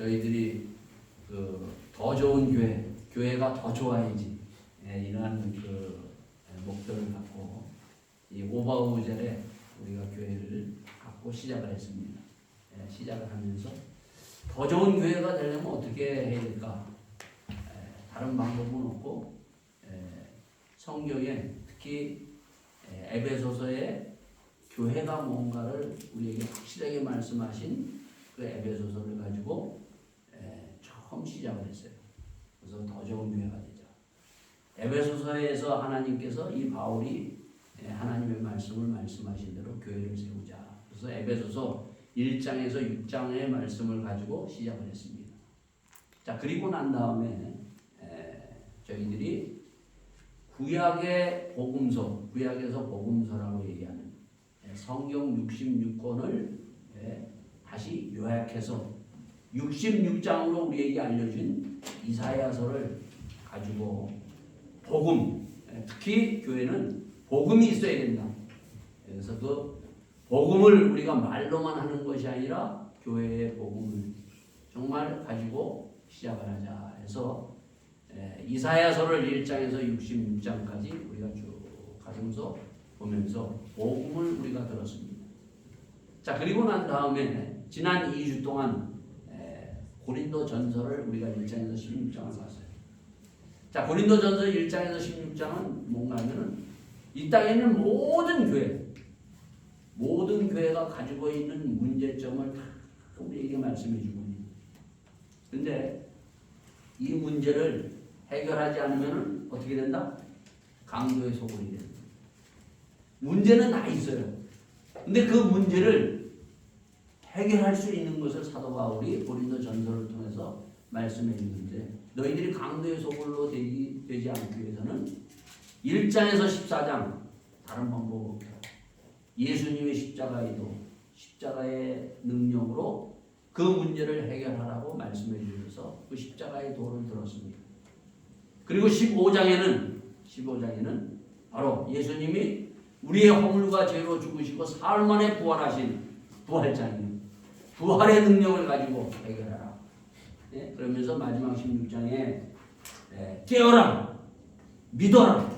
저희들이 더 좋은 교회가 더 좋아야지, 이러한 목표를 갖고 이 오바우젤에 우리가 교회를 갖고 시작을 했습니다. 시작을 하면서 더 좋은 교회가 되려면 어떻게 해야 될까? 다른 방법은 없고, 성경에 특히 에베소서에 교회가 뭔가를 우리에게 확실하게 말씀하신 그 에베소서를 가지고 처음 시작을 했어요. 그래서 더 좋은 교회가 되자. 에베소서에서 하나님께서 이 바울이 하나님의 말씀을 말씀하신 대로 교회를 세우자. 그래서 에베소서 1장에서 6장의 말씀을 가지고 시작을 했습니다. 자, 그리고 난 다음에 저희들이 구약의 복음서, 구약에서 복음서라고 얘기하는 성경 66권을 다시 요약해서 66장으로 우리에게 알려준 이사야서를 가지고 복음, 특히 교회는 복음이 있어야 된다. 그래서 그 복음을 우리가 말로만 하는 것이 아니라 교회의 복음을 정말 가지고 시작을 하자 해서 이사야서를 1장에서 66장까지 우리가 쭉 가면서 보면서 복음을 우리가 들었습니다. 자, 그리고 난 다음에 지난 2주 동안 고린도 전서를 우리가 1장에서 16장을 봤어요. 자, 고린도 전서 1장에서 16장은 뭔가 하면은 이 땅에 있는 모든 교회가 가지고 있는 문제점을 다 우리에게 말씀해 주고 있습니다. 근데 이 문제를 해결하지 않으면 어떻게 된다? 강도의 소굴이 된다. 문제는 다 있어요. 근데 그 문제를 해결할 수 있는 것을 사도 바울이 고린도 전서를 통해서 말씀해 주는데, 너희들이 강도의 소굴로 되지 않기 위해서는 1장에서 14장 다른 방법 없다. 예수님의 십자가의 능력으로 그 문제를 해결하라고 말씀해 주셔서 그 십자가의 도를 들었습니다. 그리고 15장에는 바로 예수님이 우리의 허물과 죄로 죽으시고 사흘 만에 부활하신 부활장이에요. 부활의 능력을 가지고 해결하라. 그러면서 마지막 16장에 깨어라, 믿어라,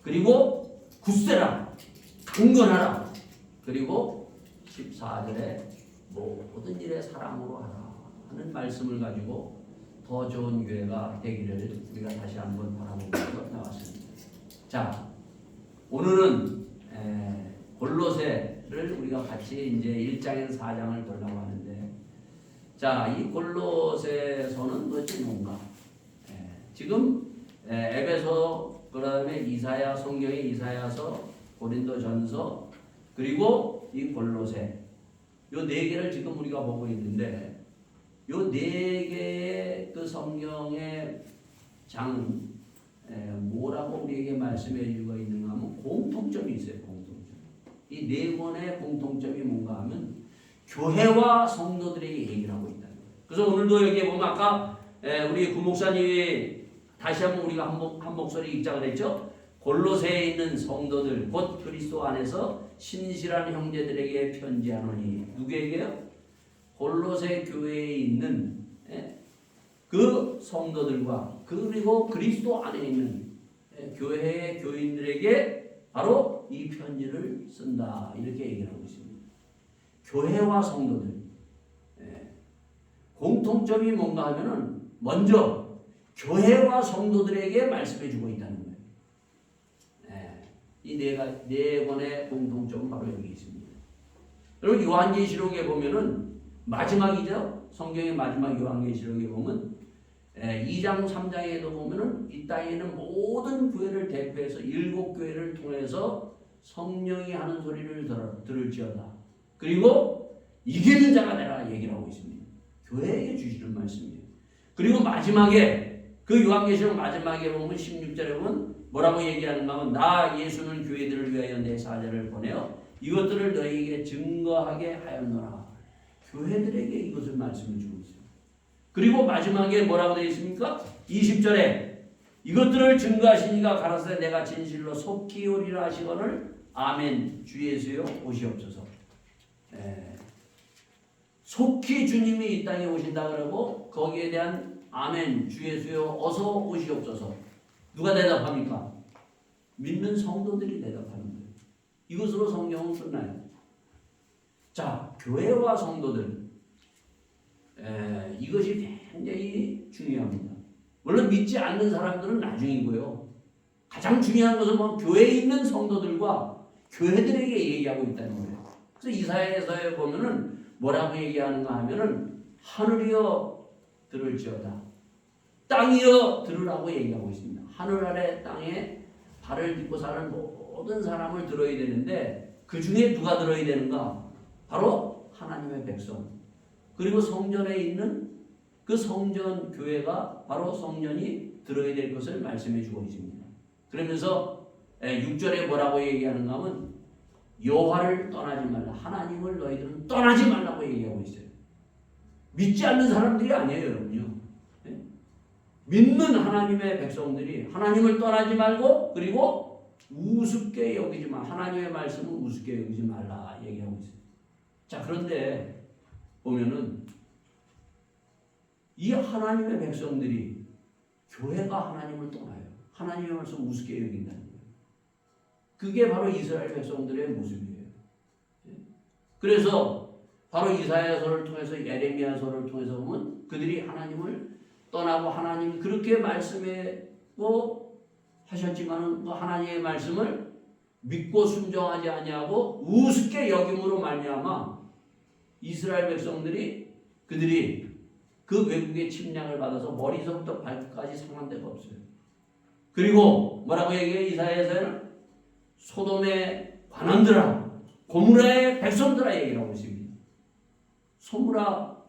그리고 굳세라, 강건하라, 그리고 14절에 모든 일에 사랑으로 하라 하는 말씀을 가지고 더 좋은 교회가 되기를 우리가 다시 한번 바라보면서 나왔습니다. 자, 오늘은 골로새를 우리가 같이 이제 1장에서 4장을 보려고 하는데, 자, 이 골로새서는 도대체 뭔가? 지금 에베소, 그다음에 이사야, 성경의 이사야서, 고린도전서, 그리고 이 골로새, 요 네 개를 지금 우리가 보고 있는데, 요 네 개의 그 성경의 장은 뭐라고 우리에게 말씀해 주고 있는가 하면 공통점이 있어요. 공통점. 이 네 권의 공통점이 뭔가 하면 교회와 성도들에게 얘기를 하고 있다는 거예요. 그래서 오늘도 여기에 보면 아까 우리 구목사님이 다시 한번 우리가 한 목소리 읽자고 했죠. 골로새에 있는 성도들 곧 그리스도 안에서 신실한 형제들에게 편지하노니, 누구에게요? 골로새 교회에 있는 그 성도들과 그리고 그리스도 안에 있는 교회의 교인들에게 바로 이 편지를 쓴다, 이렇게 얘기를 하고 있습니다. 교회와 성도들 공통점이 뭔가 하면은 먼저 교회와 성도들에게 말씀해 주고 있다는 거예요. 이 네 권의 공통점은 바로 여기 있습니다. 여러분, 요한계시록에 보면은 마지막이죠. 성경의 마지막 요한계시록에 보면 2장 3장에도 보면은 이 땅에 있는 모든 교회를 대표해서 7교회를 통해서 성령이 하는 소리를 들을지어다. 그리고 이기는 자가 되라 얘기를 하고 있습니다. 교회에게 주시는 말씀이에요. 그리고 마지막에 그 요한계시록 마지막에 보면 16절에 보면 뭐라고 얘기하는가 하면, 나 예수는 교회들을 위하여 내 사자를 보내어 이것들을 너희에게 증거하게 하였노라. 교회들에게 이것을 말씀을 주고 있어요. 그리고 마지막에 뭐라고 되어 있습니까? 20절에 이것들을 증거하시니가 가라사대 내가 진실로 속히 오리라 하시거늘 아멘. 주 예수여 오시옵소서. 속히 주님이 이 땅에 오신다 그러고 거기에 대한 아멘 주 예수여 어서 오시옵소서. 누가 대답합니까? 믿는 성도들이 대답하는 거예요. 이것으로 성경은 끝나요. 자, 교회와 성도들 이것이 굉장히 중요합니다. 물론 믿지 않는 사람들은 나중이고요. 가장 중요한 것은 뭐 교회에 있는 성도들과 교회들에게 얘기하고 있다는 거예요. 그래서 이사야서에 보면은 뭐라고 얘기하는가 하면은 하늘이여 들을지어다, 땅이여 들으라고 얘기하고 있습니다. 하늘 아래 땅에 발을 딛고 사는 모든 사람을 들어야 되는데 그 중에 누가 들어야 되는가? 바로 하나님의 백성. 그리고 성전에 있는 그 성전 교회가 바로 성전이 들어야 될 것을 말씀해 주고 있습니다. 그러면서 6절에 뭐라고 얘기하는가 하면 여호와를 떠나지 말라. 하나님을 너희들은 떠나지 말라고 얘기하고 있어요. 믿지 않는 사람들이 아니에요, 여러분요. 믿는 하나님의 백성들이 하나님을 떠나지 말고 그리고 우습게 여기지 마. 하나님의 말씀은 우습게 여기지 말라 얘기하고 있어요. 자, 그런데 보면은 이 하나님의 백성들이 교회가 하나님을 떠나요. 하나님의 말씀 우습게 여긴다는 거예요. 그게 바로 이스라엘 백성들의 모습이에요. 그래서 바로 이사야서를 통해서 예레미야서를 통해서 보면 그들이 하나님을 떠나고 하나님이 그렇게 말씀하고 하셨지만은 그 하나님의 말씀을 믿고 순종하지 아니하고 우습게 여김으로 말미암아 이스라엘 백성들이 그들이 그 외국의 침략을 받아서 머리서부터 발끝까지 상한 데가 없어요. 그리고 뭐라고 얘기해요? 이사야서에는 소돔의 관원들아, 고무라의 백성들아 얘기를 하고 있습니다.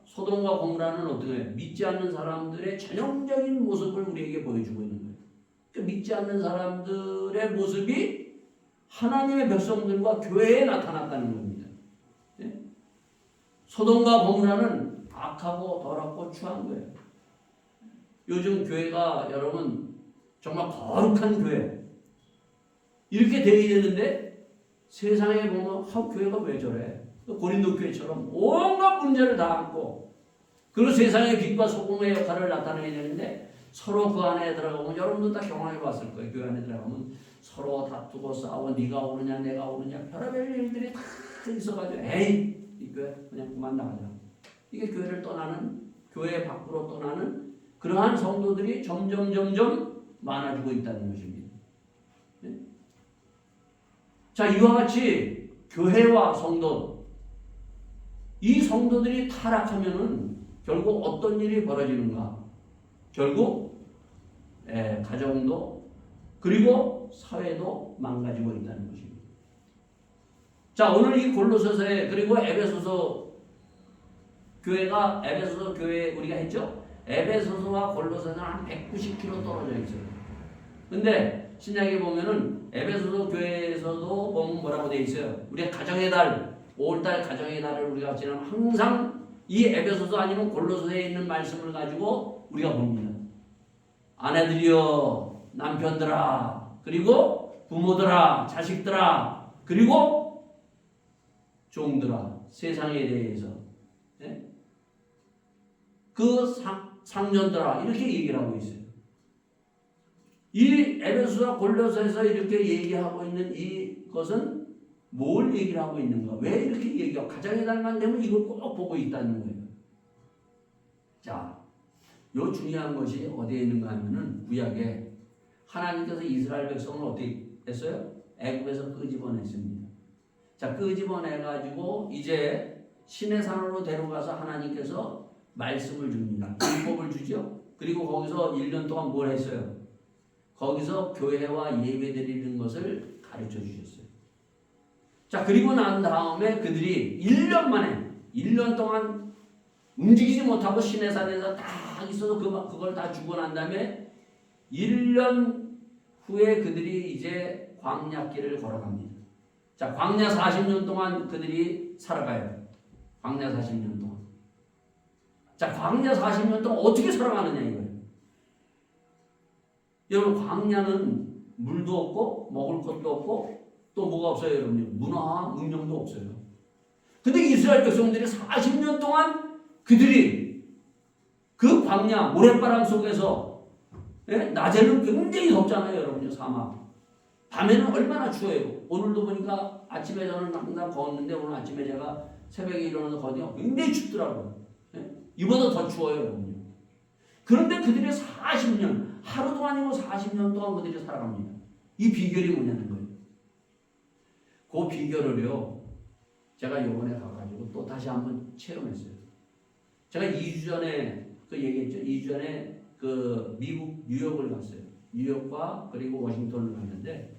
소돔과 고무라는 어떻게 해요? 믿지 않는 사람들의 전형적인 모습을 우리에게 보여주고 있는 거예요. 그 믿지 않는 사람들의 모습이 하나님의 백성들과 교회에 나타났다는 겁니다. 네? 소돔과 고무라는 악하고 더럽고 추한 거예요. 요즘 교회가 여러분 정말 거룩한 교회 이렇게 되어야 되는데 세상에 보면 교회가 왜 저래? 고린도 교회처럼 온갖 문제를 다 안고 그리고 세상의 빛과 소금의 역할을 나타내야 되는데 서로 그 안에 들어가면 여러분도 다 경험해 봤을 거예요. 교회 안에 들어가면 서로 다투고 싸워 네가 오느냐 내가 오느냐 별의별 일들이 다 있어가지고 에이 이 교회 그냥 그만 나가자. 이게 교회를 떠나는 교회 밖으로 떠나는 그러한 성도들이 점점 많아지고 있다는 것입니다. 네? 자, 이와 같이 교회와 성도 이 성도들이 타락하면은 결국 어떤 일이 벌어지는가? 결국 가정도 그리고 사회도 망가지고 있다는 것입니다. 자, 오늘 이 골로새서에 그리고 에베소서 교회 우리가 했죠? 에베소서와 골로새서는 한 190km 떨어져 있어요. 근데 신약에 보면은 에베소서 교회에서도 보면 뭐라고 돼 있어요? 우리가 가정의 달, 5월달 가정의 달을 우리가 지나면 항상 이 에베소서 아니면 골로새에 있는 말씀을 가지고 우리가 봅니다. 아내들이여, 남편들아, 그리고 부모들아, 자식들아, 그리고 종들아, 세상에 대해서 그 상년들아 이렇게 얘기를 하고 있어요. 이 에베소서 골로새에서 이렇게 얘기하고 있는 이것은 뭘 얘기를 하고 있는가? 왜 이렇게 얘기하고 가정의 달만 되면 이걸 꼭 보고 있다는 거예요. 자, 요 중요한 것이 어디에 있는가 하면은 구약에 하나님께서 이스라엘 백성을 어떻게 했어요? 애굽에서 끄집어냈습니다. 자, 끄집어내가지고 이제 시내산으로 데려가서 하나님께서 말씀을 줍니다. 율법을 주죠. 그리고 거기서 1년 동안 뭘 했어요? 거기서 교회와 예배 드리는 것을 가르쳐 주셨어요. 자, 그리고 난 다음에 그들이 1년 만에 1년 동안 움직이지 못하고 시내산에서 다 있어서 그걸 다 주고 난 다음에 1년 후에 그들이 이제 광야길을 걸어갑니다. 자, 광야 40년 동안 그들이 살아가요. 광야 40년 동안. 자, 광야 40년 동안 어떻게 살아가느냐 이거예요. 여러분, 광야는 물도 없고 먹을 것도 없고 또 뭐가 없어요, 여러분? 문화, 문명도 없어요. 근데 이스라엘 백성들이 40년 동안 그들이 그 광야 모래바람 속에서 낮에는 굉장히 덥잖아요, 여러분요. 사막. 밤에는 얼마나 추워요. 오늘도 보니까 아침에 저는 항상 걷는데 오늘 아침에 제가 새벽에 일어나서 걷으니까 굉장히 춥더라고요. 이보다 더 추워요, 여러분요. 그런데 그들이 40년, 하루도 아니고 40년 동안 그들이 살아갑니다. 이 비결이 뭐냐는 거예요. 그 비결을요, 제가 요번에 가가지고 또 다시 한번 체험했어요. 제가 2주 전에 그 얘기했죠. 2주 전에 그 미국 뉴욕을 갔어요. 뉴욕과 그리고 워싱턴을 갔는데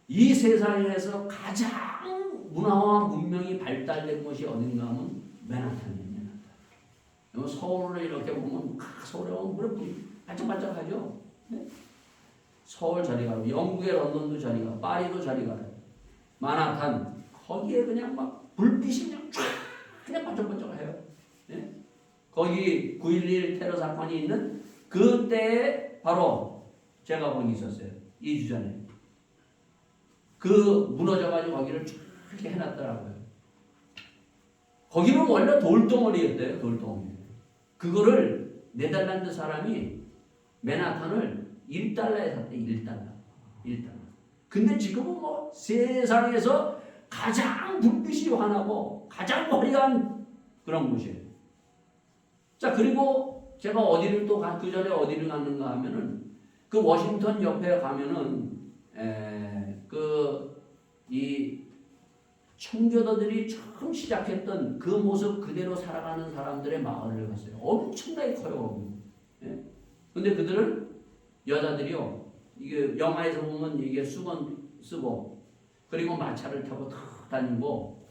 이 세상에서 가장 문화와 문명이 발달된 곳이 어딘가 하면 맨하탄이에요. 맨하탄. 서울을 이렇게 보면 서울에 오면 무릎이 반짝반짝하죠. 네? 서울 저리 가고 영국의 런던도 저리 가고 파리도 저리 가요. 맨하탄 거기에 그냥 막 불빛이 그냥 반짝반짝해요. 네? 거기 9.11 테러 사건이 있는 그때에 바로 제가 거기 있었어요. 2주 전에. 그 무너져가지고 거기를 쫙 이렇게 해놨더라고요. 거기는 원래 돌덩어리였대요. 돌덩어리. 그거를 네덜란드 사람이 맨하탄을 1달러에 샀대. 1달러. 근데 지금은 뭐 세상에서 가장 불빛이 환하고 가장 화려한 그런 곳이에요. 자, 그리고 제가 어디를 또 그 전에 어디를 갔는가 하면은 그 워싱턴 옆에 가면은 이 청교도들이 처음 시작했던 그 모습 그대로 살아가는 사람들의 마을을 갔어요. 엄청나게 커요. 예? 근데 그들은 여자들이요. 이게 영화에서 보면 이게 수건 쓰고 그리고 마차를 타고 탁 다니고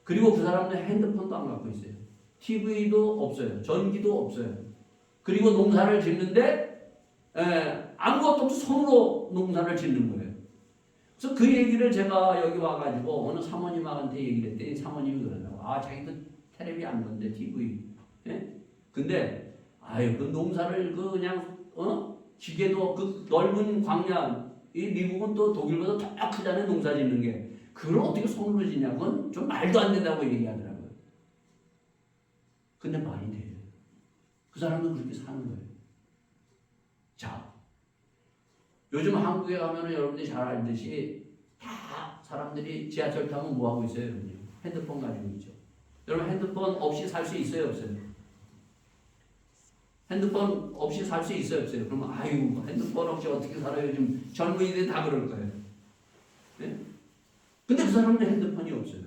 그리고 그 사람들 핸드폰도 안 갖고 있어요. TV도 없어요. 전기도 없어요. 그리고 농사를 짓는데 아무것도 없이 손으로 농사를 짓는 거예요. 그래서 그 얘기를 제가 여기 와가지고 어느 사모님한테 얘기를 했더니 사모님이 그러더라고요. 자기도 텔레비 안 보는데 TV. 예? 근데 그 농사를 그냥 기계도 그 넓은 광야 이 미국은 또 독일보다 더 크잖아요. 농사 짓는 게. 그걸 어떻게 손으로 짓냐? 그건 좀 말도 안 된다고 얘기하더라고요. 근데 말이 돼요. 그 사람은 그렇게 사는 거예요. 자, 요즘 한국에 가면은 여러분들이 잘 알듯이 다 사람들이 지하철 타면 뭐 하고 있어요, 여러분요? 핸드폰 가지고 있죠. 여러분 핸드폰 없이 살 수 있어요, 없어요? 핸드폰 없이 살 수 있어요, 없어요? 그러면 핸드폰 없이 어떻게 살아요? 요즘 젊은이들이 다 그럴 거예요. 네? 근데 그 사람들 핸드폰이 없어요.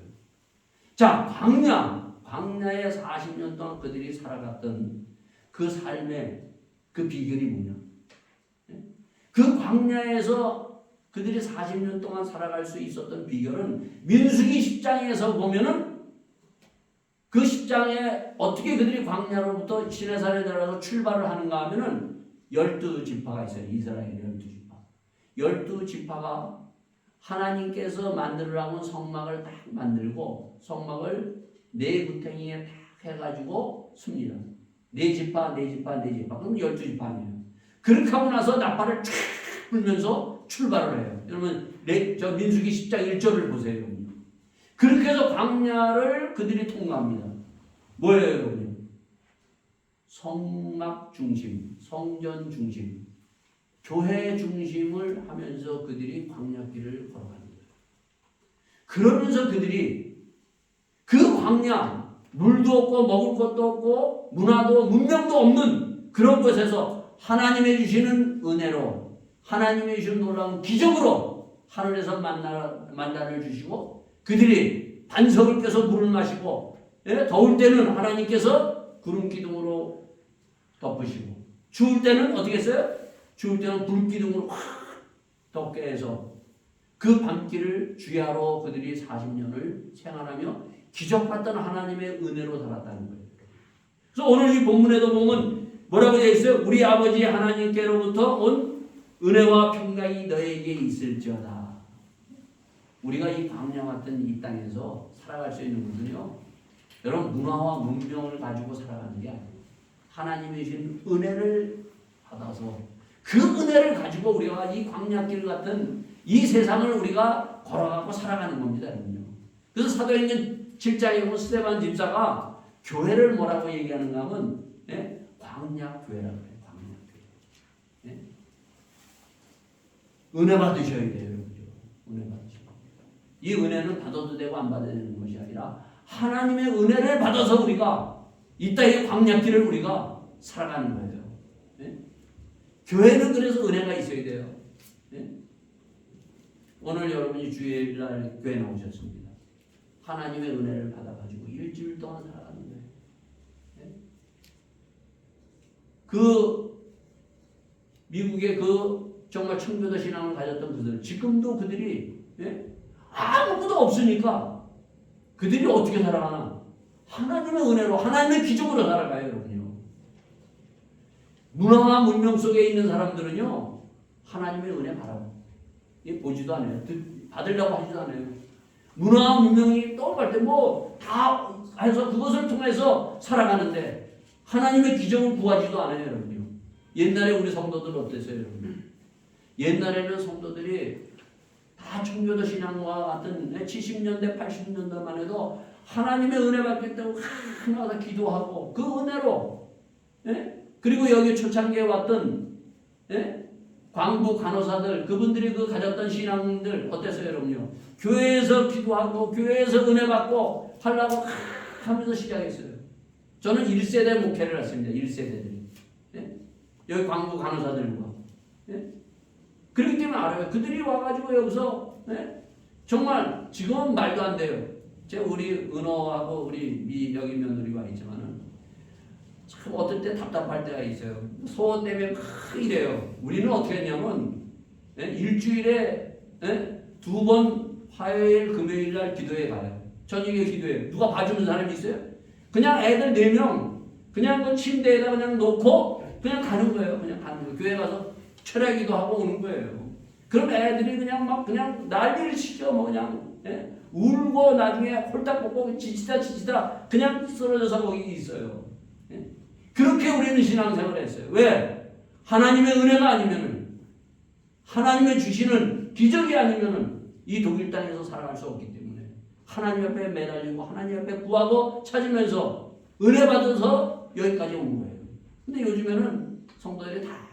자, 광야에 40년 동안 그들이 살아갔던 그 삶의 그 비결이 뭐냐? 그 광야에서 그들이 40년 동안 살아갈 수 있었던 비결은 민수기 10장에서 보면은 그 10장에 어떻게 그들이 광야로부터 시내산에 내려가서 출발을 하는가 하면은 12지파가 있어요. 이스라엘 12지파. 12지파가 하나님께서 만들으라고 성막을 딱 만들고 성막을 네 구탱이에 딱 해가지고 씁니다. 네 지파. 그럼 12지파 아니에요. 그렇게 하고 나서 나팔을 쫙 불면서 출발을 해요. 여러분, 저 민수기 10장 1절을 보세요. 그렇게 해서 광야를 그들이 통과합니다. 뭐예요, 여러분? 성막 중심, 성전 중심, 교회 중심을 하면서 그들이 광야길을 걸어가는 거예요. 그러면서 그들이 그 광야, 물도 없고 먹을 것도 없고 문화도 문명도 없는 그런 곳에서 하나님의 주시는 은혜로 하나님의 주시는 놀라운 기적으로 하늘에서 만나를 주시고 그들이 반석을 껴서 물을 마시고 더울 때는 하나님께서 구름 기둥으로 덮으시고 추울 때는 어떻게 했어요? 추울 때는 불 기둥으로 확 덮게 해서 그 밤길을 주야로 그들이 40년을 생활하며 기적받던 하나님의 은혜로 살았다는 거예요. 그래서 오늘 이 본문에도 보면 뭐라고 되어 있어요? 우리 아버지 하나님께로부터 온 은혜와 평강이 너에게 있을지어다. 우리가 이 광야 같은 이 땅에서 살아갈 수 있는 것은요, 여러분 문화와 문명을 가지고 살아가는 게 아니에요. 하나님이 주신 은혜를 받아서 그 은혜를 가지고 우리가 이 광야길 같은 이 세상을 우리가 걸어가고 살아가는 겁니다. 여러분요. 그래서 사도행전 7장에 보면 스데반 집사가 교회를 뭐라고 얘기하는가 하면 광약교회라고 해요. 광약교회. 은혜 받으셔야 돼요. 은혜 받으셔야 돼요. 이 은혜는 받아도 되고 안 받아도 되는 것이 아니라 하나님의 은혜를 받아서 우리가 이 땅의 광약길을 우리가 살아가는 거예요. 교회는 그래서 은혜가 있어야 돼요. 오늘 여러분이 주일날 교회 나오셨습니다. 하나님의 은혜를 받아가지고 일주일 동안 살아가는 거예요. 그 미국의 그 정말 청교도 신앙을 가졌던 그들, 지금도 그들이 아무것도 없으니까 그들이 어떻게 살아가나? 하나님의 은혜로, 하나님의 기적으로 살아가요, 여러분요. 문화와 문명 속에 있는 사람들은요, 하나님의 은혜 바라고 보지도 않아요. 받으려고 하지도 않아요. 문화와 문명이 떠올갈 때 뭐 다 해서 그것을 통해서 살아가는데 하나님의 기적을 구하지도 않아요, 여러분요. 옛날에 우리 성도들 어땠어요, 여러분? 옛날에는 성도들이 다 청교도 신앙과 같은 70년대, 80년대만 해도 하나님의 은혜 받겠다고 하나마다 기도하고 그 은혜로 그리고 여기 초창기에 왔던 광부 간호사들 그분들이 그 가졌던 신앙들 어땠어요, 여러분요? 교회에서 기도하고 교회에서 은혜 받고 하려고 하면서 시작했어요. 저는 1세대 목회를 했습니다. 1세대들이. 여기 광부 간호사들과. 그렇기 때문에 알아요. 그들이 와가지고 여기서 정말 지금은 말도 안 돼요. 제가 우리 은호하고 우리 여기 며느리가 있지만은 참 어떨 때 답답할 때가 있어요. 소원 때문에 막 이래요. 우리는 어떻게 했냐면 일주일에 2번 화요일 금요일 날 기도회 가요. 저녁에 기도해. 누가 봐주는 사람이 있어요? 그냥 애들 4명 그냥 그 침대에다 그냥 놓고 그냥 가는 거예요. 그냥 가는 거예요. 교회 가서 철야기도 하고 오는 거예요. 그럼 애들이 그냥 막 그냥 난리를 치죠. 뭐 그냥 울고 나중에 홀딱 벗고 지치다 그냥 쓰러져서 거기 있어요. 그렇게 우리는 신앙생활을 했어요. 왜? 하나님의 은혜가 아니면은 하나님의 주시는 기적이 아니면은 이 독일 땅에서 살아갈 수 없기 때문에 하나님 앞에 매달리고 하나님 앞에 구하고 찾으면서 은혜 받아서 여기까지 온 거예요. 근데 요즘에는 성도들이 다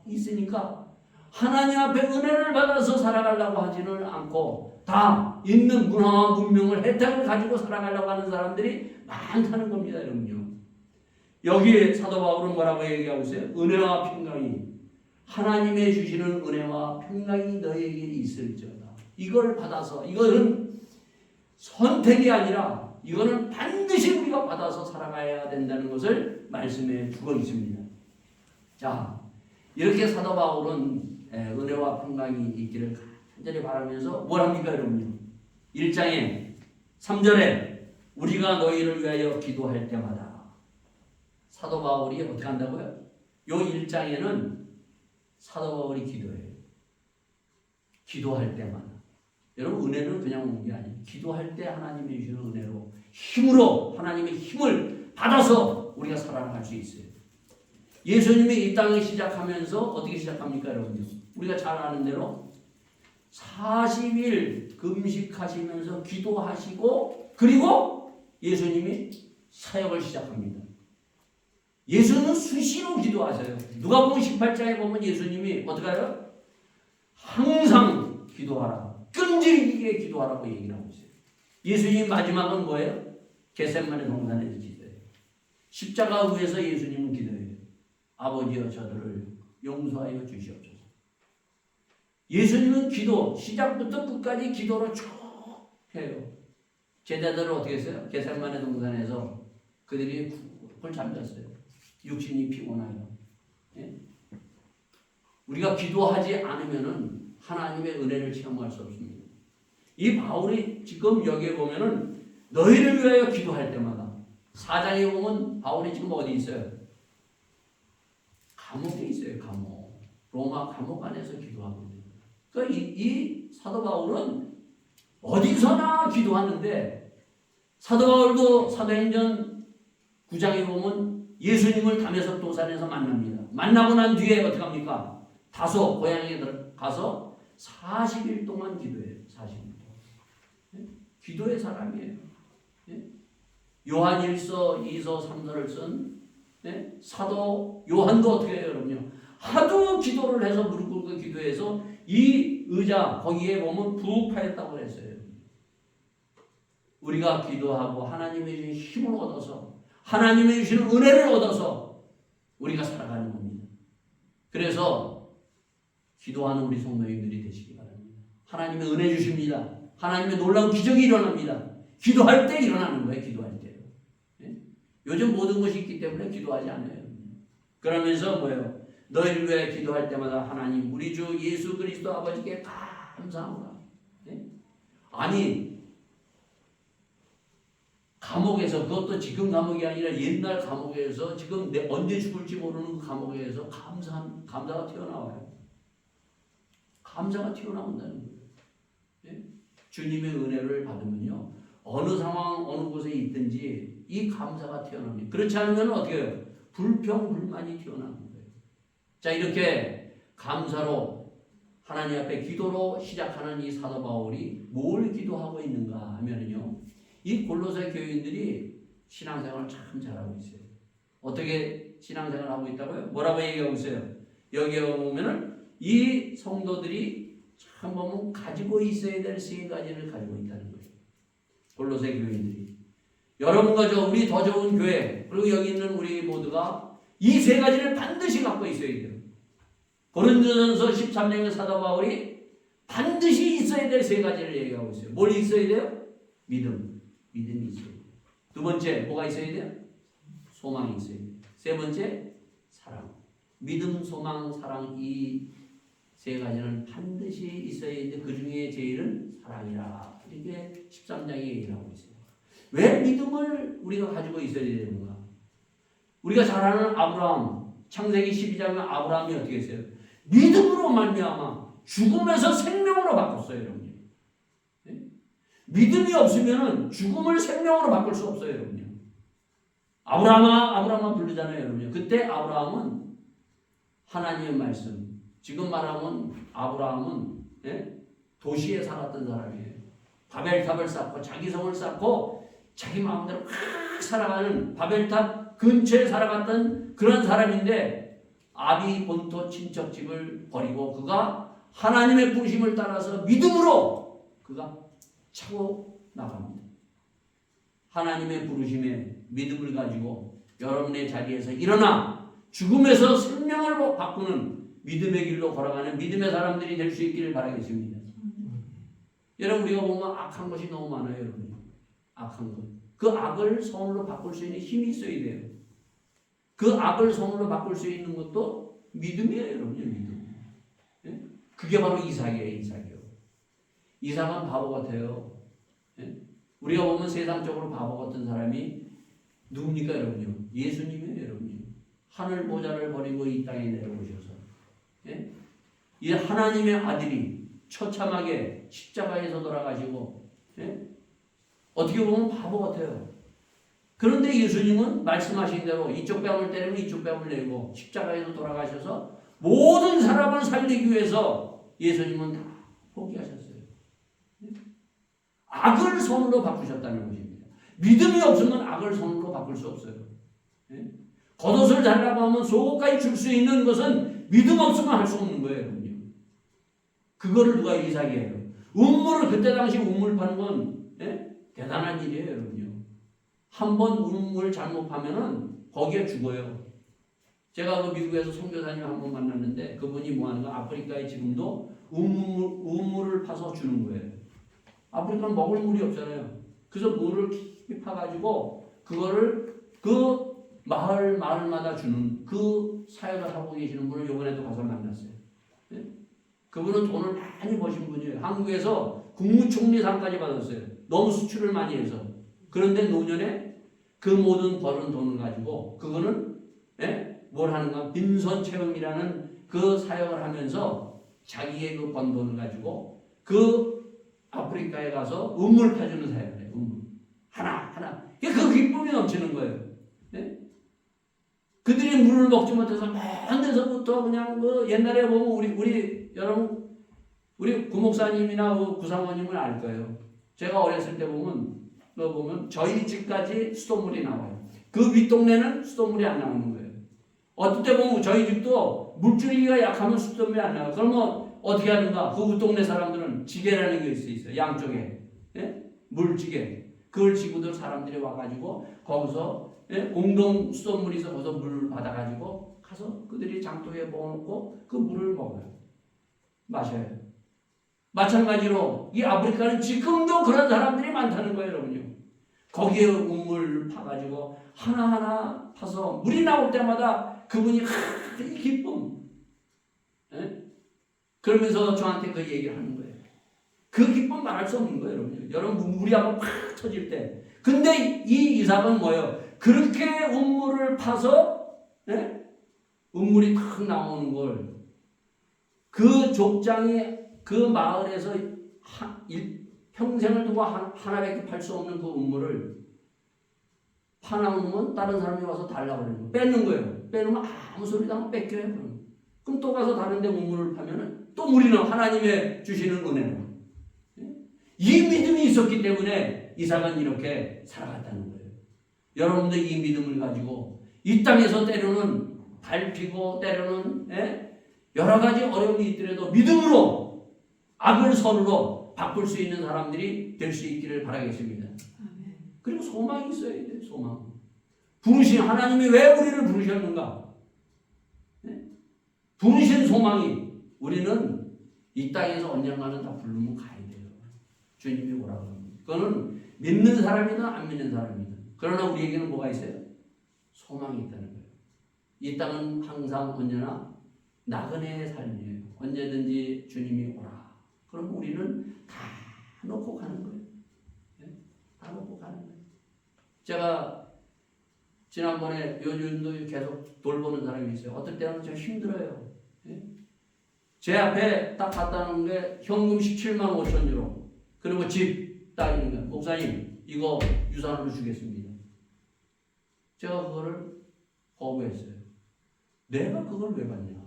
있으니까 하나님 앞에 은혜를 받아서 살아가려고 하지는 않고 다 있는 문화와 문명을 혜택을 가지고 살아가려고 하는 사람들이 많다는 겁니다, 여러분요. 여기에 사도 바울은 뭐라고 얘기하고 있어요? 은혜와 평강이 하나님의 주시는 은혜와 평강이 너희에게 있을지어다. 이걸 받아서 이거는 선택이 아니라 이거는 반드시 우리가 받아서 살아가야 된다는 것을 말씀해 주고 있습니다. 자, 이렇게 사도 바울은 은혜와 평강이 있기를 간절히 바라면서 뭘 합니까, 여러분요? 1장에 3절에 우리가 너희를 위하여 기도할 때마다 사도 바울이 어떻게 한다고요? 요 1장에는 사도 바울이 기도해요. 기도할 때마다. 여러분 은혜는 그냥 오는 게 아니에요. 기도할 때 하나님이 주시는 은혜로 힘으로 하나님의 힘을 받아서 우리가 살아갈 수 있어요. 예수님이 이 땅에 시작하면서 어떻게 시작합니까, 여러분요? 우리가 잘 아는 대로 40일 금식하시면서 기도하시고 그리고 예수님이 사역을 시작합니다. 예수는 수시로 기도하세요. 누가복음 18장에 보면 예수님이 어떻게 해요? 항상 기도하라. 끈질기게 기도하라고 얘기를 하고 있어요. 예수님 마지막은 뭐예요? 겟세마네 동산에서 기도해요. 십자가 위에서 예수님은 기도해요. 아버지여 저들을 용서하여 주시옵소서. 예수님은 기도 시작부터 끝까지 기도로 쭉 해요. 제자들은 어떻게 했어요? 겟세마네 동산에서 그들이 꿀 잠잤어요. 육신이 피곤하여. 우리가 기도하지 않으면은 하나님의 은혜를 체험할 수 없습니다. 이 바울이 지금 여기에 보면은 너희를 위하여 기도할 때마다 4장에 보면 바울이 지금 어디 있어요? 감옥에 있어요. 감옥. 로마 감옥 안에서 기도하고 있는 거예요. 그러니까 이 사도 바울은 어디서나 기도하는데 사도 바울도 사도행전 9장에 보면 예수님을 담에석 도산에서 만납니다. 만나고 난 뒤에 어떻게 합니까? 다소 고향에 가서 40일 동안 기도해요. 40일 동안. 기도의 사람이에요. 예? 요한일서, 2서, 3서를 쓴 사도 요한도 어떻게 해요, 여러분요? 하도 기도를 해서 무릎 꿇고 기도해서 이 의자 거기에 보면 부패했다고 했어요. 우리가 기도하고 하나님의 주신 힘을 얻어서 하나님의 주시는 은혜를 얻어서 우리가 살아가는 겁니다. 그래서 기도하는 우리 성도님들이 되시기 바랍니다. 하나님의 은혜 주십니다. 하나님의 놀라운 기적이 일어납니다. 기도할 때 일어나는 거예요. 기도할 때요. 요즘 모든 것이 있기 때문에 기도하지 않아요. 그러면서 뭐예요? 너희를 위해 기도할 때마다 하나님 우리 주 예수 그리스도 아버지께 감사합니다. 아니 감옥에서, 그것도 지금 감옥이 아니라 옛날 감옥에서, 지금 언제 죽을지 모르는 그 감옥에서 감사가 튀어나와요. 감사가 튀어나온다는 거예요. 주님의 은혜를 받으면요, 어느 상황 어느 곳에 있든지 이 감사가 튀어나옵니다. 그렇지 않으면 어떻게 해요? 불평불만이 튀어나오는 거예요. 자, 이렇게 감사로 하나님 앞에 기도로 시작하는 이 사도 바울이 뭘 기도하고 있는가 하면은요, 이 골로새 교인들이 신앙생활을 참 잘하고 있어요. 어떻게 신앙생활을 하고 있다고요? 뭐라고 얘기하고 있어요? 여기에 보면은 이 성도들이 참 보면 가지고 있어야 될 세 가지를 가지고 있다는 거예요. 골로새 교인들이. 여러분과 우리 더 좋은 교회, 그리고 여기 있는 우리 모두가 이 세 가지를 반드시 갖고 있어야 돼요. 고린도전서 13장의 사도 바울이 반드시 있어야 될 세 가지를 얘기하고 있어요. 뭘 있어야 돼요? 믿음이 있어야 돼요. 두 번째 뭐가 있어야 돼요? 소망이 있어야 돼요. 세 번째 사랑. 믿음, 소망, 사랑, 이 세 가지는 반드시 있어야 되는데 그 중에 제일은 사랑이라. 이렇게 13장에 얘기를 하고 있어요. 왜 믿음을 우리가 가지고 있어야 되는가? 우리가 잘 아는 아브라함, 창세기 12장에 아브라함이 어떻게 했어요? 믿음으로 말미암아 죽음에서 생명으로 바꿨어요, 여러분. 믿음이 없으면 죽음을 생명으로 바꿀 수 없어요, 여러분. 아브라함아 부르잖아요, 여러분. 그때 아브라함은 하나님의 말씀, 지금 말하면 아브라함은 도시에 살았던 사람이에요. 바벨탑을 쌓고 자기 성을 쌓고 자기 마음대로 확 살아가는, 바벨탑 근처에 살아갔던 그런 사람인데 아비 본토 친척집을 버리고 그가 하나님의 부르심을 따라서 믿음으로 그가 차고 나갑니다. 하나님의 부르심에 믿음을 가지고 여러분의 자리에서 일어나 죽음에서 생명을 바꾸는 믿음의 길로 걸어가는 믿음의 사람들이 될 수 있기를 바라겠습니다. 여러분, 우리가 보면 악한 것이 너무 많아요, 여러분. 악한 것. 그 악을 선으로 바꿀 수 있는 힘이 있어야 돼요. 그 악을 선으로 바꿀 수 있는 것도 믿음이에요, 여러분. 믿음. 그게 바로 이삭이에요, 이삭이요. 이삭은 바보 같아요. 우리가 보면 세상적으로 바보 같은 사람이 누굽니까, 여러분요? 예수님이에요, 여러분요. 하늘 보좌를 버리고 이 땅에 내려오셔서 이 하나님의 아들이 처참하게 십자가에서 돌아가시고 어떻게 보면 바보 같아요. 그런데 예수님은 말씀하신 대로 이쪽 뺨을 때리면 이쪽 뺨을 내고 십자가에서 돌아가셔서 모든 사람을 살리기 위해서 예수님은 다 포기하셨어요. 악을 선으로 바꾸셨다는 것입니다. 믿음이 없으면 악을 선으로 바꿀 수 없어요. 겉옷을 달라고 하면 속옷까지 줄 수 있는 것은 믿음 없으면 할 수 없는 거예요. 여러분요. 그거를 누가 이삭이에요. 운물을, 그때 당시 운물 파는 건 대단한 일이에요. 여러분요. 한번 운물 잘못 파면은 거기에 죽어요. 제가 그 미국에서 선교사님 한 번 만났는데 그분이 뭐 하는 거, 아프리카에 지금도 운물을 파서 주는 거예요. 아프리카는 먹을 물이 없잖아요. 그래서 물을 깊이 파가지고 그거를 그 마을마다 주는 그 사역을 하고 계시는 분을 이번에도 가서 만났어요. 그분은 돈을 많이 버신 분이에요. 한국에서 국무총리상까지 받았어요. 너무 수출을 많이 해서. 그런데 노년에 그 모든 버는 돈을 가지고 그거는 뭘 하는가? 빈손 체험이라는 그 사역을 하면서 자기의 그 번 돈을 가지고 그 아프리카에 가서 음물 파주는 사역을 해요. 음물. 하나. 그 기쁨이 넘치는 거예요. 그들이 물을 먹지 못해서 먼 데서부터 그냥 그 옛날에 보면 우리 여러분, 우리 구목사님이나 구사모님을 알 거예요. 제가 어렸을 때 보면 저희 집까지 수돗물이 나와요. 그 윗동네는 수돗물이 안 나오는 거예요. 어떨 때 보면 저희 집도 물줄기가 약하면 수돗물이 안 나와요. 그러면 어떻게 하는가? 그 윗동네 사람들은 지게라는 게 있어요. 양쪽에. 예? 물지게. 그걸 지구들 사람들이 와가지고 거기서 공동 수돗물이 있어 거기서 물을 받아가지고 가서 그들이 장독에 모아놓고 그 물을 먹어요. 마셔요. 마찬가지로 이 아프리카는 지금도 그런 사람들이 많다는 거예요, 여러분요. 거기에 우물을 파가지고 하나하나 파서 물이 나올 때마다 그분이 큰 기쁨. 그러면서 저한테 그 얘기를 하는 거예요. 그 기쁨 말할 수 없는 거예요, 여러분요. 여러분 물이 한번 팍 터질 때. 근데 이 이삭은 뭐예요? 그렇게 우물을 파서 우물이 탁 나오는 걸 그 족장이 그 마을에서 평생을 두고 하나밖에 팔 수 없는 그 우물을 파나오면 다른 사람이 와서 달라고 그러는 거예요. 뺏는 거예요. 빼놓으면 아무 소리도 안 뺏겨요. 그럼 또 가서 다른 데 우물을 파면은 또 물이 나. 하나님의 주시는 은혜로. 이 믿음이 있었기 때문에 이삭은 이렇게 살아갔다는 거예요. 여러분들 이 믿음을 가지고 이 땅에서 때로는 밟히고 때로는 여러 가지 어려움이 있더라도 믿음으로 악을 선으로 바꿀 수 있는 사람들이 될 수 있기를 바라겠습니다. 그리고 소망이 있어야 돼요. 소망. 부르신 하나님이 왜 우리를 부르셨는가? 부르신 소망이 우리는 이 땅에서 언젠가는 다 부르면 가야 돼요. 주님이 오라고 합니다. 그거는 믿는 사람이든 안 믿는 사람이든. 그러나 우리에게는 뭐가 있어요? 소망이 있다는 거예요. 이 땅은 항상 언제나 나그네의 삶이에요. 언제든지 주님이 오라. 그럼 우리는 다 놓고 가는 거예요. 다 놓고 가는 거예요. 제가 지난번에 요즘도 계속 돌보는 사람이 있어요. 어떨 때는 좀 힘들어요. 제 앞에 딱 갖다 놓은 게 현금 17만 5천 유로. 그리고 집 딱 있는 거예요. 목사님, 이거 유산으로 주겠습니다. 제가 그거를 거부했어요. 내가 그걸 왜 받냐?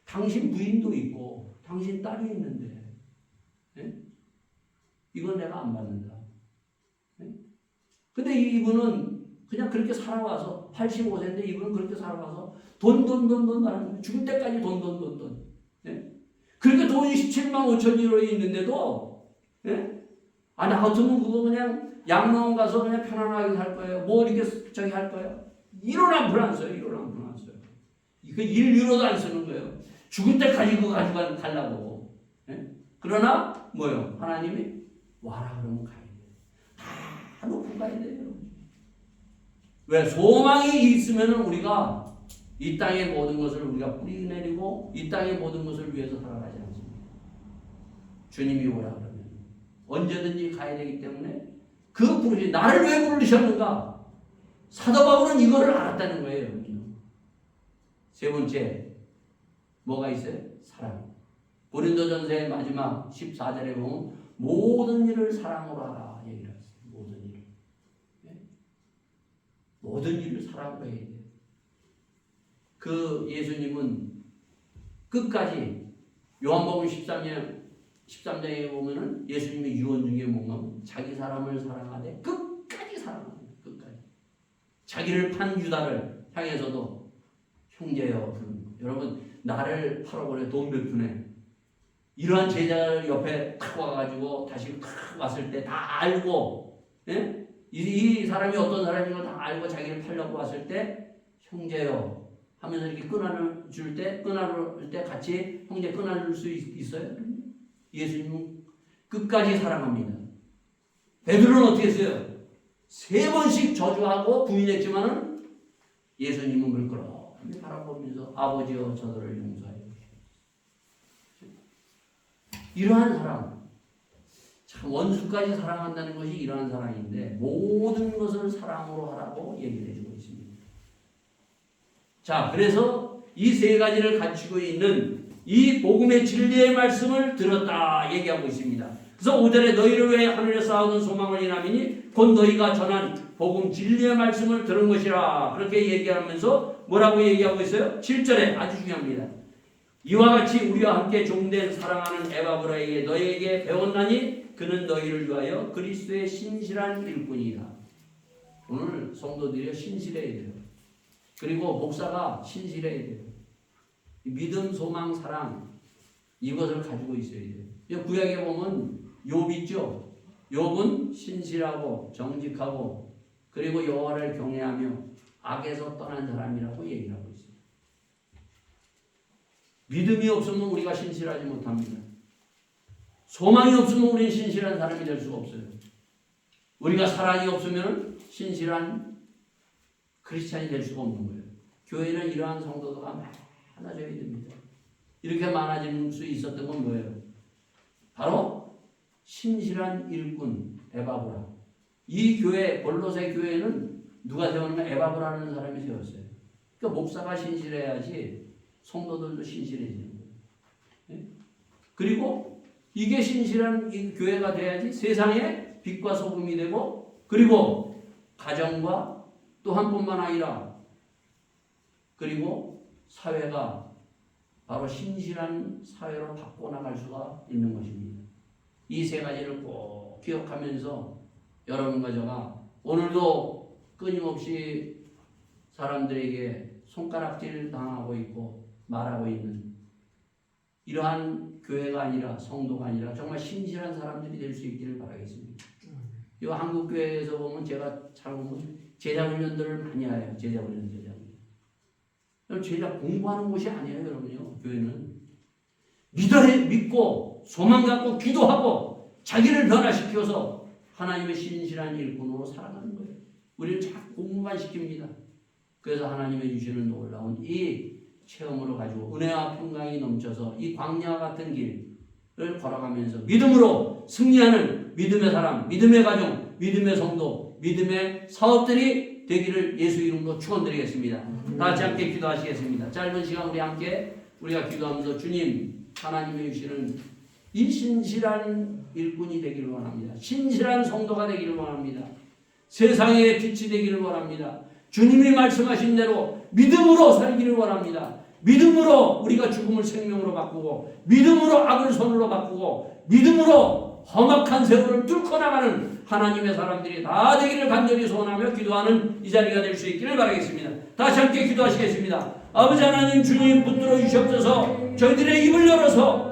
당신 부인도 있고 당신 딸이 있는데 이건 내가 안 받는다. 근데 이분은 그냥 그렇게 살아와서 85세인데 이분은 그렇게 살아와서 돈 하는 거예요. 죽을 때까지 돈. 그렇게 돈이 17만 5천 유로에 있는데도 나 같으면 그거 그냥 양로원 가서 그냥 편안하게 살 거예요. 뭐 이렇게 저기 할 거예요. 1원 안 풀 안 써요. 1원 안 풀 안 써요. 그 1유로도 안 쓰는 거예요. 죽을 때까지 그거 가지고 달라고. 그러나 뭐요? 하나님이 와라 그러면 가야 돼요. 다 놓고 가야 돼요. 왜? 소망이 있으면 우리가 이 땅의 모든 것을 우리가 뿌리내리고 이 땅의 모든 것을 위해서 살아가지 않습니다. 주님이 오라 그러면 언제든지 가야 되기 때문에 그 부르신 나를 왜 부르셨는가? 사도 바울은 이거를 알았다는 거예요. 세 번째 뭐가 있어요? 사랑. 고린도전서의 마지막 14절에 보면 모든 일을 사랑으로 하라 얘기를 했어요. 모든 일을. 모든 일을 사랑으로 해야 돼요. 그 예수님은 끝까지 요한복음 13장에 보면은 예수님의 유언 중에 뭔가 자기 사람을 사랑하되 끝까지 사랑합니다. 끝까지. 자기를 판 유다를 향해서도 형제여 부릅니다. 여러분 나를 팔아버려 돈 몇 푼에 이러한 제자를 옆에 탁 와가지고 다시 탁 왔을 때 다 알고 이 사람이 어떤 사람인 걸 다 알고 자기를 팔려고 왔을 때 형제여 하면서 이렇게 끊어줄 때 같이 형제 끊어줄 수 있어요? 예수님은 끝까지 사랑합니다. 베드로는 어떻게 했어요? 3번씩 저주하고 부인했지만은 예수님은 물끄러미 바라보면서 아버지여 저들을 용서하여 주시옵소서. 이러한 사랑, 참 원수까지 사랑한다는 것이 이러한 사랑인데 모든 것을 사랑으로 하라고 얘기를 해주고 있습니다. 자, 그래서 이 3가지를 갖추고 있는 이 복음의 진리의 말씀을 들었다 얘기하고 있습니다. 그래서 5절에 너희를 위해 하늘에 쌓아둔 소망을 인함이니 곧 너희가 전한 복음 진리의 말씀을 들은 것이라 그렇게 얘기하면서 뭐라고 얘기하고 있어요? 7절에 아주 중요합니다. 이와 같이 우리와 함께 종된 사랑하는 에바브라에게 너희에게 배웠나니 그는 너희를 위하여 그리스도의 신실한 일꾼이다. 오늘 성도들이 신실해야 돼요. 그리고 목사가 신실해야 돼요. 믿음, 소망, 사랑 이것을 가지고 있어야 돼요. 구약에 보면 욥 있죠. 욥은 신실하고 정직하고 그리고 여호와를 경외하며 악에서 떠난 사람이라고 얘기를 하고 있어요. 믿음이 없으면 우리가 신실하지 못합니다. 소망이 없으면 우리는 신실한 사람이 될 수가 없어요. 우리가 사랑이 없으면 신실한 크리스찬이 될 수가 없는 거예요. 교회는 이러한 성도가 많아져야 됩니다. 이렇게 많아질 수 있었던 건 뭐예요? 바로 신실한 일꾼 에바브라. 이 교회 골로새 교회는 누가 세우는 에바브라는 사람이 세웠어요. 그러니까 목사가 신실해야지 성도들도 신실해지는 거예요. 그리고 이게 신실한 이 교회가 돼야지 세상에 빛과 소금이 되고 그리고 가정과 또 한 뿐만 아니라 그리고 사회가 바로 신실한 사회로 바꿔나갈 수가 있는 것입니다. 이 세 가지를 꼭 기억하면서 여러분과 저가 오늘도 끊임없이 사람들에게 손가락질 당하고 있고 말하고 있는 이러한 교회가 아니라 성도가 아니라 정말 신실한 사람들이 될 수 있기를 바라겠습니다. 이 한국교회에서 보면 제가 잘 보면 제자훈련들을 많이 해요. 제자훈련. 제자 공부하는 곳이 아니에요, 여러분요. 교회는 믿고 소망 갖고 기도하고 자기를 변화시켜서 하나님의 신실한 일꾼으로 살아가는 거예요. 우리를 자꾸 공부만 시킵니다. 그래서 하나님의 주시는 놀라운 이 체험으로 가지고 은혜와 평강이 넘쳐서 이 광야와 같은 길을 걸어가면서 믿음으로 승리하는 믿음의 사람, 믿음의 가정, 믿음의 성도, 믿음의 사업들이 되기를 예수 이름으로 축원드리겠습니다. 다 같이 함께 기도하시겠습니다. 짧은 시간 우리 함께 우리가 기도하면서 주님 하나님의 주시는 이 신실한 일꾼이 되기를 원합니다. 신실한 성도가 되기를 원합니다. 세상의 빛이 되기를 원합니다. 주님이 말씀하신 대로 믿음으로 살기를 원합니다. 믿음으로 우리가 죽음을 생명으로 바꾸고 믿음으로 악을 선으로 바꾸고 믿음으로 험악한 세월을 뚫고 나가는 하나님의 사람들이 다 되기를 간절히 소원하며 기도하는 이 자리가 될 수 있기를 바라겠습니다. 다시 함께 기도하시겠습니다. 아버지 하나님 주님 붙들어 주시옵소서. 저희들의 입을 열어서